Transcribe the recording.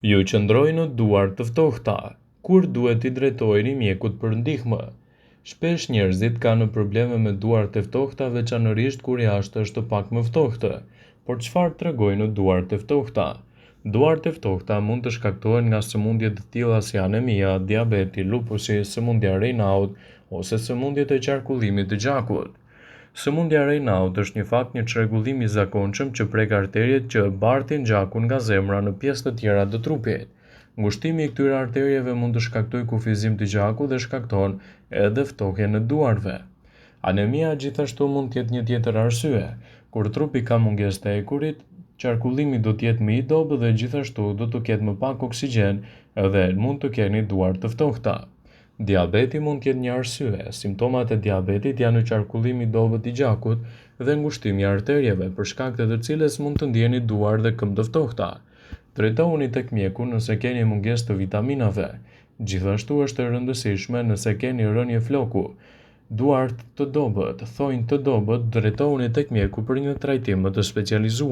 Ju qëndroj në duar të ftohta, kur duhet i drejtoheni mjekut për ndihmë. Shpesh njerëzit kanë probleme me duart e ftohta, veçanërisht kur jashtë është pak më ftohtë. Por çfarë tregojnë duart e ftohta? Duart e ftohta mund të shkaktohen nga sëmundje të tilla si anemia, diabeti, lupusi, sëmundja e Raynaud ose sëmundjet e qarkullimit të gjakut. Sëmundja e Raynaud është një fakt një çrregullim i zakonshëm që prek arteriet që bartin gjakun nga zemra në pjesë të tjera të trupit. Ngushtimi i këtyre arterieve mund të shkaktojë kufizim të gjakut dhe shkakton edhe ftohje në duarve. Anemia gjithashtu mund të jetë një tjetër arsye. Kur trupi ka mungesë të ekurit, qarkullimi do të jetë më i dobët dhe gjithashtu do të ketë më pak oksigjen edhe mund të keni duar të ftohta. Diabeti mund të jetë një arsye. Simptomat e diabetit janë qarkullimi i dobët i gjakut dhe ngushtimi i arterieve, për shkak të cilës mund të ndjeni duar dhe këmbë të ftohta. Drejtohuni tek mjeku nëse keni mungesë të vitaminave. Gjithashtu është e rëndësishme nëse keni rënje floku, duar të dobët, thonjë të dobët, drejtohuni tek mjeku për një trajtim më të specializuar.